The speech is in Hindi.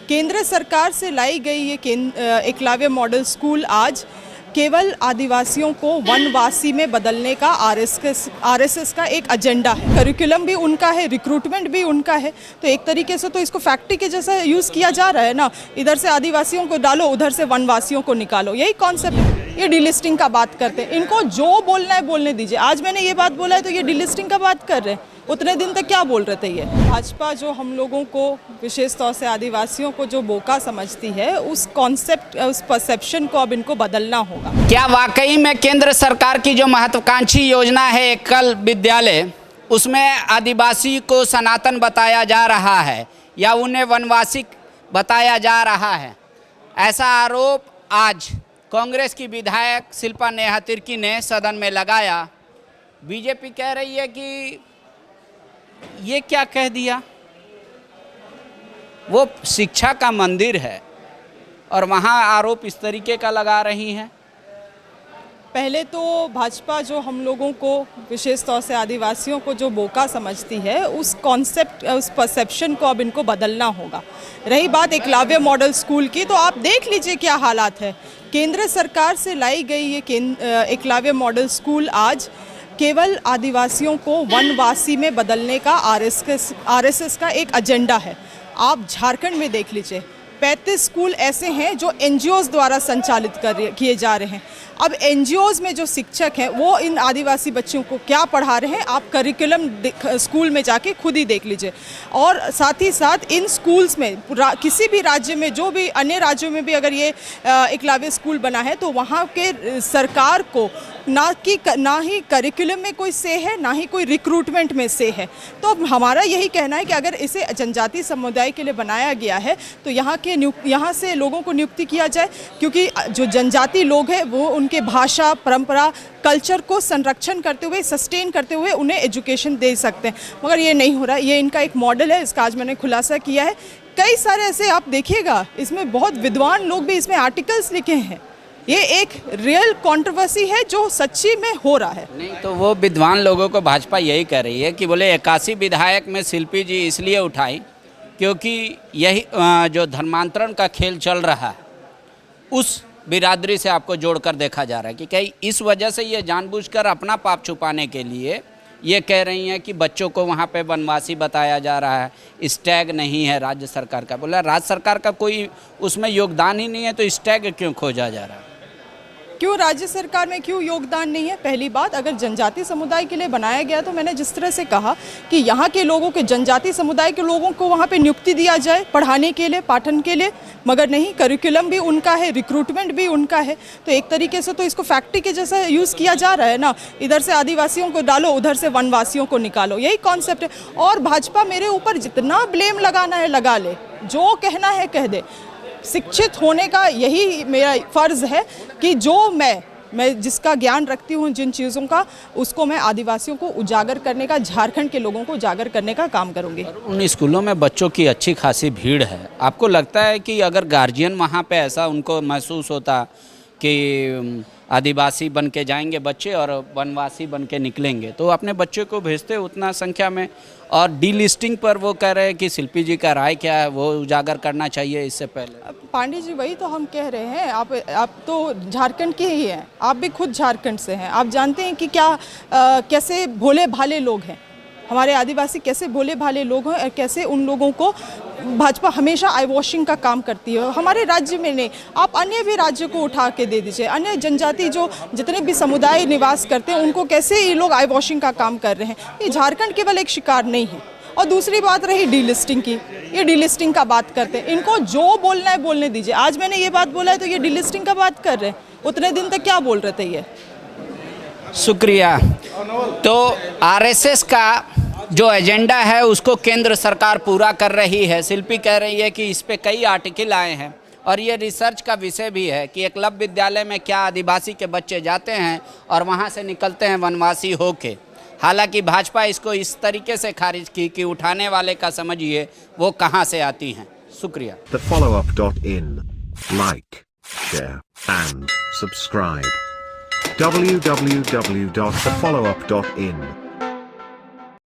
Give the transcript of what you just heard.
केंद्र सरकार से लाई गई ये एकलव्य मॉडल स्कूल आज केवल आदिवासियों को वनवासी में बदलने का आरएसएस का एक एजेंडा है। करिकुलम भी उनका है, रिक्रूटमेंट भी उनका है। तो एक तरीके से तो इसको फैक्ट्री के जैसा यूज़ किया जा रहा है ना, इधर से आदिवासियों को डालो, उधर से वनवासियों को निकालो, यही कॉन्सेप्ट है। ये डिलिस्टिंग का बात करते हैं, इनको जो बोलना है बोलने दीजिए। आज मैंने ये बात बोला है तो ये डिलिस्टिंग का बात कर रहे हैं, उतने दिन तक क्या बोल रहे थे ये। भाजपा जो हम लोगों को, विशेष तौर से आदिवासियों को जो बोका समझती है, उस कॉन्सेप्ट, उस परसेप्शन को अब इनको बदलना होगा। क्या वाकई में केंद्र सरकार की जो महत्वाकांक्षी योजना है एकल विद्यालय, उसमें आदिवासी को सनातन बताया जा रहा है या उन्हें वनवासी बताया जा रहा है? ऐसा आरोप आज कांग्रेस की विधायक शिल्पा नेहा तिर्की ने सदन में लगाया। बीजेपी कह रही है कि ये क्या कह दिया, वो शिक्षा का मंदिर है और वहाँ आरोप इस तरीके का लगा रही हैं। पहले तो भाजपा जो हम लोगों को, विशेष तौर से आदिवासियों को जो बोका समझती है, उस कॉन्सेप्ट, उस परसेप्शन को अब इनको बदलना होगा। रही बात एकलव्य मॉडल स्कूल की, तो आप देख लीजिए क्या हालात है। केंद्र सरकार से लाई गई ये एकलव्य मॉडल स्कूल आज केवल आदिवासियों को वनवासी में बदलने का आरएसएस का एक एजेंडा है। आप झारखंड में देख लीजिए, 35 स्कूल ऐसे हैं जो एनजीओज़ द्वारा संचालित किए जा रहे हैं। अब एनजीओज़ में जो शिक्षक हैं वो इन आदिवासी बच्चों को क्या पढ़ा रहे हैं, आप करिकुलम स्कूल में जाके खुद ही देख लीजिए। और साथ ही साथ इन स्कूल्स में किसी भी राज्य में, जो भी अन्य राज्यों में भी अगर ये एकलव्य स्कूल बना है, तो वहाँ के सरकार को ना ही करिकुलम में कोई से है, ना ही कोई रिक्रूटमेंट में से है। तो हमारा यही कहना है कि अगर इसे जनजातीय समुदाय के लिए बनाया गया है तो यहाँ से लोगों को नियुक्ति किया जाए, क्योंकि जो जनजाति लोग हैं वो उनके भाषा, परंपरा, कल्चर को संरक्षण करते हुए, सस्टेन करते हुए उन्हें एजुकेशन दे सकते हैं। मगर ये नहीं हो रहा है। ये इनका एक मॉडल है, इसका आज मैंने खुलासा किया है। कई सारे ऐसे आप देखिएगा, इसमें बहुत विद्वान लोग भी इसमें आर्टिकल्स लिखे हैं। ये एक रियल कंट्रोवर्सी है जो सच्ची में हो रहा है। नहीं तो वो विद्वान लोगों को भाजपा यही कह रही है कि बोले 81 विधायक में शिल्पी जी इसलिए उठाई क्योंकि यही जो धर्मांतरण का खेल चल रहा है उस बिरादरी से आपको जोड़कर देखा जा रहा है कि कहीं इस वजह से ये जानबूझकर अपना पाप छुपाने के लिए ये कह रही हैं कि बच्चों को वहाँ पे वनवासी बताया जा रहा है। इस टैग नहीं है राज्य सरकार का। बोला राज्य सरकार का कोई उसमें योगदान ही नहीं है, तो इस टैग क्यों खोजा जा रहा है? क्यों राज्य सरकार में क्यों योगदान नहीं है? पहली बात, अगर जनजातीय समुदाय के लिए बनाया गया तो मैंने जिस तरह से कहा कि यहाँ के लोगों के, जनजातीय समुदाय के लोगों को वहाँ पे नियुक्ति दिया जाए पढ़ाने के लिए, पाठन के लिए, मगर नहीं, करिकुलम भी उनका है, रिक्रूटमेंट भी उनका है। तो एक तरीके से तो इसको फैक्ट्री के जैसा यूज़ किया जा रहा है ना, इधर से आदिवासियों को डालो, उधर से वनवासियों को निकालो, यही कॉन्सेप्ट है। और भाजपा मेरे ऊपर जितना ब्लेम लगाना है लगा ले, जो कहना है कह दे। शिक्षित होने का यही मेरा फ़र्ज़ है कि जो मैं जिसका ज्ञान रखती हूँ, जिन चीज़ों का, उसको मैं आदिवासियों को उजागर करने का, झारखंड के लोगों को उजागर करने का काम करूँगी। उन स्कूलों में बच्चों की अच्छी खासी भीड़ है। आपको लगता है कि अगर गार्जियन वहाँ पे ऐसा उनको महसूस होता कि आदिवासी बन के जाएंगे बच्चे और वनवासी बन के निकलेंगे, तो अपने बच्चे को भेजते उतना संख्या में? और डीलिस्टिंग पर वो कह रहे हैं कि शिल्पी जी का राय क्या है, वो उजागर करना चाहिए इससे पहले। पांडे जी, वही तो हम कह रहे हैं। आप तो झारखंड के ही हैं, आप भी खुद झारखंड से हैं। आप जानते हैं कि कैसे भोले भाले लोग हैं हमारे आदिवासी, कैसे भोले भाले लोग हैं और कैसे उन लोगों को भाजपा हमेशा आई वॉशिंग का काम करती है। हमारे राज्य में नहीं, आप अन्य भी राज्य को उठा के दे दीजिए। अन्य जनजाति जो जितने भी समुदाय निवास करते हैं उनको कैसे ये लोग आई वॉशिंग का काम कर रहे हैं। ये झारखंड केवल एक शिकार नहीं है। और दूसरी बात रही डिलिस्टिंग की, ये डिलिस्टिंग का बात करते हैं, इनको जो बोलना है बोलने दीजिए। आज मैंने ये बात बोला है तो ये डिलिस्टिंग का बात कर रहे हैं, उतने दिन तक क्या बोल रहे थे ये। शुक्रिया। तो आरएसएस का जो एजेंडा है उसको केंद्र सरकार पूरा कर रही है। शिल्पी कह रही है कि इस पे कई आर्टिकल आए हैं और ये रिसर्च का विषय भी है कि एकलव्य विद्यालय में क्या आदिवासी के बच्चे जाते हैं और वहाँ से निकलते हैं वनवासी होके। हालांकि भाजपा इसको इस तरीके से खारिज की कि उठाने वाले का समझिए वो कहाँ से आती हैं। शुक्रिया। TheFollowUp.in Like, share and subscribe. www.thefollowup.in